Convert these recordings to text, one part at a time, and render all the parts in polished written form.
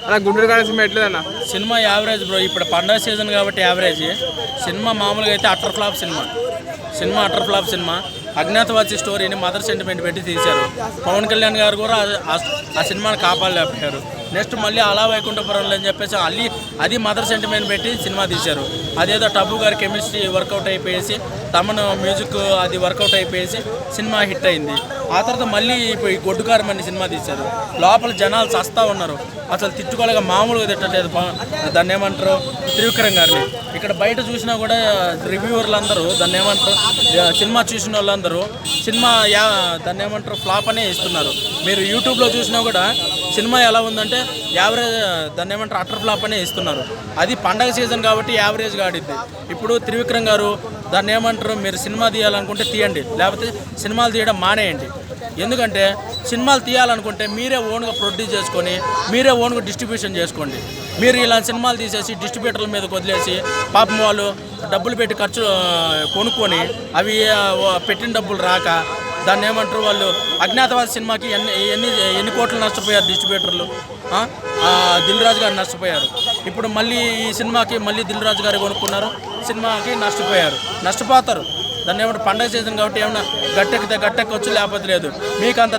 అలా గుంటూరు కాడ సినిమా ఎట్లేదన్న? Cinema average bro. ఇప్పుడు పండగ సీజన్ కాబట్టి యావరేజ్. సినిమా మామూలుగా అయితే utter flop cinema utter flop cinema. Agnyaathavaasi స్టోరీని మదర్ సెంటిమెంట్ పెట్టి తీశారు. పవన్ కళ్యాణ్ గారు కూడా ఆ సినిమాని కాపాడలేకపోయారు. నెక్స్ట్ మళ్ళీ అలా వైకుంఠపురంలో అని చెప్పేసి అది మదర్ సెంటిమెంట్ పెట్టి సినిమా తీశారు. అదేదో టబ్బు గారి కెమిస్ట్రీ వర్కౌట్ అయిపోయేసి తమను మ్యూజిక్ అది వర్కౌట్ అయిపోయేసి సినిమా హిట్ అయింది. ఆ తర్వాత మళ్ళీ ఇప్పుడు ఈ గొడ్డుకారం అనే సినిమా తీశారు. లోపల జనాలు చస్తా ఉన్నారు, అసలు తిట్టుకోలేక మామూలుగా తిట్టలేదు. దాన్ని ఏమంటారు, త్రివిక్రమ్ గారిని. ఇక్కడ బయట చూసినా కూడా రివ్యూవర్లు అందరూ దాన్ని ఏమంటారు, సినిమా చూసిన వాళ్ళందరూ సినిమా దాన్ని ఏమంటారు ఫ్లాప్ అనే ఇస్తున్నారు. మీరు యూట్యూబ్లో చూసినా కూడా సినిమా ఎలా ఉందంటే యావరేజ్, దాన్ని ఏమంటారు అటర్ ఫ్లాప్ అనే ఇస్తున్నారు. అది పండగ సీజన్ కాబట్టి యావరేజ్గా ఆడిద్ది. ఇప్పుడు త్రివిక్రమ్ గారు దాన్ని ఏమంటారు, మీరు సినిమా తీయాలనుకుంటే తీయండి, లేకపోతే సినిమాలు తీయడం మానేయండి. ఎందుకంటే సినిమాలు తీయాలనుకుంటే మీరే ఓన్గా ప్రొడ్యూస్ చేసుకొని మీరే ఓన్గా డిస్ట్రిబ్యూషన్ చేసుకోండి. మీరు ఇలాంటి సినిమాలు తీసేసి డిస్ట్రిబ్యూటర్ల మీద వదిలేసి పాపం వాళ్ళు డబ్బులు పెట్టి ఖర్చు కొనుక్కొని అవి పెట్టిన డబ్బులు రాక దాన్ని ఏమంటారు, వాళ్ళు అజ్ఞాతవాసి సినిమాకి ఎన్ని కోట్లు నష్టపోయారు డిస్ట్రిబ్యూటర్లు. దిల్ రాజు గారు నష్టపోయారు. ఇప్పుడు మళ్ళీ ఈ సినిమాకి మళ్ళీ దిల్ రాజు గారు కొనుక్కున్నారు, సినిమాకి నష్టపోతారు. దాన్ని ఏమంటారు పండగ సీజన్ కాబట్టి ఏమన్నా గట్టెక్కొచ్చు, లేకపోతే లేదు. మీకు అంత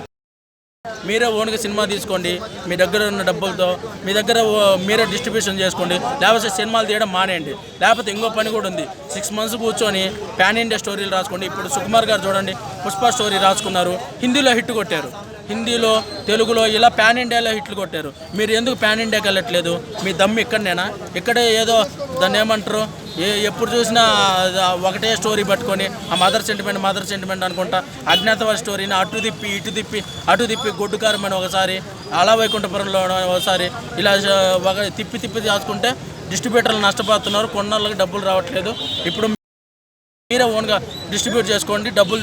మీరే ఓన్గా సినిమా తీసుకోండి, మీ దగ్గర ఉన్న డబ్బులతో మీ దగ్గర మీరే డిస్ట్రిబ్యూషన్ చేసుకోండి, లేకపోతే సినిమాలు తీయడం మానేయండి. లేకపోతే ఇంకో పని కూడా ఉంది, 6 months కూర్చొని పాన్ ఇండియా స్టోరీలు రాసుకోండి. ఇప్పుడు సుకుమార్ గారు చూడండి, పుష్ప స్టోరీ రాసుకున్నారు, హిందీలో హిట్ కొట్టారు. హిందీలో తెలుగులో ఇలా పాన్ ఇండియాలో హిట్లు కొట్టారు. మీరు ఎందుకు పాన్ ఇండియాకి వెళ్ళట్లేదు? మీ దమ్ము ఇక్కడనేనా? ఇక్కడే ఏదో దాన్ని ఏమంటారు, ఎప్పుడు చూసినా ఒకటే స్టోరీ పట్టుకొని ఆ మదర్ సెంటిమెంట్ అనుకుంటా అజ్ఞాతవాసి స్టోరీని ఇటు తిప్పి గొడ్డుకారం అని ఒకసారి, అలా వైకుంఠపురంలో ఒకసారి ఇలా తిప్పి దాచుకుంటే డిస్ట్రిబ్యూటర్లు నష్టపోతున్నారు, కొన్నాళ్ళకి డబ్బులు రావట్లేదు. ఇప్పుడు మీరే ఓన్గా డిస్ట్రిబ్యూట్ చేసుకోండి, డబ్బులు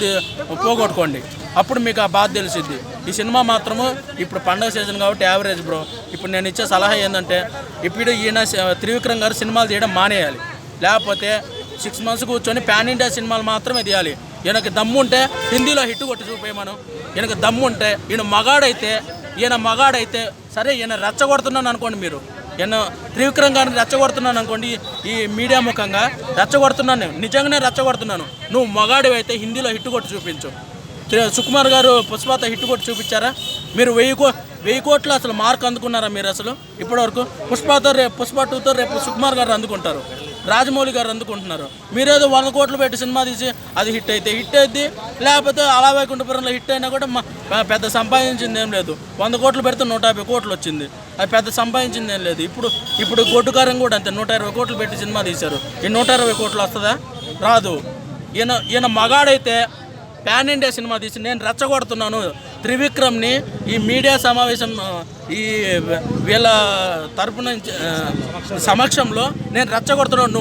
పోగొట్టుకోండి, అప్పుడు మీకు ఆ బాధ తెలిసిద్ది. ఈ సినిమా మాత్రము ఇప్పుడు పండగ సీజన్ కాబట్టి యావరేజ్ బ్రో. ఇప్పుడు నేను ఇచ్చే సలహా ఏంటంటే, ఇప్పుడు ఈయన త్రివిక్రమ్ గారు సినిమాలు తీయడం మానేయాలి, లేకపోతే 6 months కూర్చొని పాన్ ఇండియా సినిమాలు మాత్రమే తీయాలి. ఈయనకి దమ్ముంటే హిందీలో హిట్ కొట్టి చూపేయమను. ఈయనకి దమ్ముంటే ఈయన మగాడైతే సరే, ఈయన రెచ్చగొడుతున్నాను అనుకోండి, మీరు ఈయన త్రివిక్రమ్ గారిని రెచ్చగొడుతున్నాను అనుకోండి, ఈ మీడియా ముఖంగా రెచ్చగొడుతున్నాను, నిజంగానే రెచ్చగొడుతున్నాను. నువ్వు మగాడివైతే హిందీలో హిట్ కొట్టి చూపించు. సుకుమార్ గారు పుష్పతో హిట్ కొట్టి చూపించారా? మీరు 1000 కోట్లు అసలు మార్క్ అందుకున్నారా మీరు? అసలు ఇప్పటివరకు పుష్ప 2తో రేపు సుకుమార్ గారు అందుకుంటారు, రాజమౌళి గారు అందుకుంటున్నారు. మీరేదో 100 కోట్లు పెట్టి సినిమా తీసి అది హిట్ అయింది, లేకపోతే అలా వైకుంఠపురంలో హిట్ అయినా కూడా పెద్ద సంపాదించింది ఏం లేదు. 100 కోట్లు పెడితే 150 కోట్లు వచ్చింది, అది పెద్ద సంపాదించింది ఏం లేదు. ఇప్పుడు గొడ్డుకారం కూడా అంతే, 120 కోట్లు పెట్టి సినిమా తీశారు. ఈ 120 కోట్లు వస్తుందా? రాదు. ఈయన మగాడైతే పాన్ ఇండియా సినిమా తీసి నేను రెచ్చగొడుతున్నాను త్రివిక్రమ్ని, ఈ మీడియా సమావేశం ఈ వీళ్ళ తరపున సమక్షంలో నేను రెచ్చగొడుతున్నాను.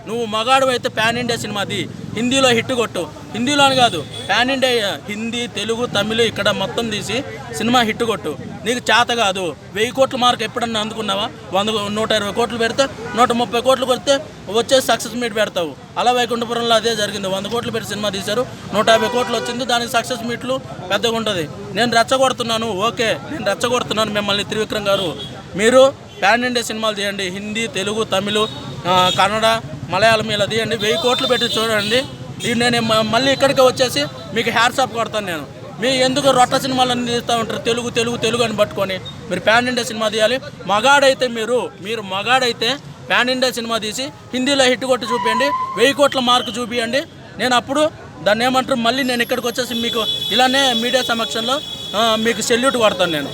నువ్వు మగాడివైతే పాన్ ఇండియా సినిమాది హిందీలో హిట్ కొట్టు. హిందీలో అని కాదు, పాన్ ఇండియా హిందీ, తెలుగు, తమిళ్ ఇక్కడ మొత్తం తీసి సినిమా హిట్ కొట్టు. నీకు చేత కాదు. 1000 కోట్ల మార్క్ ఎప్పుడన్నా అందుకున్నావా? 120 కోట్లు పెడితే 130 కోట్లు కొడితే వచ్చేసి సక్సెస్ మీట్ పెడతావు. అలా వైకుంఠపురంలో అదే జరిగింది. 100 కోట్లు పెట్టి సినిమా తీశారు, 150 కోట్లు వచ్చింది, దానికి సక్సెస్ మీట్లు పెద్దగా ఉంటుంది. నేను రెచ్చగొడుతున్నాను, ఓకే, నేను రెచ్చగొడుతున్నాను మిమ్మల్ని త్రివిక్రమ్ గారు. మీరు పాన్ ఇండియా సినిమాలు తీయండి, హిందీ, తెలుగు, తమిళ్, కన్నడ, మలయాళం ఇలా తీయండి. 1000 కోట్లు పెట్టి చూడండి. నేను మళ్ళీ ఇక్కడికి వచ్చేసి మీకు హ్యాట్సాప్ కొడతాను. నేను మీ ఎందుకు రొట్ట సినిమాలన్నీ తీస్తూ ఉంటారు, తెలుగు అని పట్టుకొని. మీరు పాన్ ఇండియా సినిమా తీయాలి. మగాడైతే మీరు మగాడైతే పాన్ ఇండియా సినిమా తీసి హిందీలో హిట్ కొట్టి చూపించండి, 1000 కోట్ల మార్క్ చూపించండి. నేను అప్పుడు దాన్ని ఏమంటారు, మళ్ళీ నేను ఇక్కడికి వచ్చేసి మీకు ఇలానే మీడియా సమక్షంలో మీకు సెల్యూట్ కొడతాను నేను.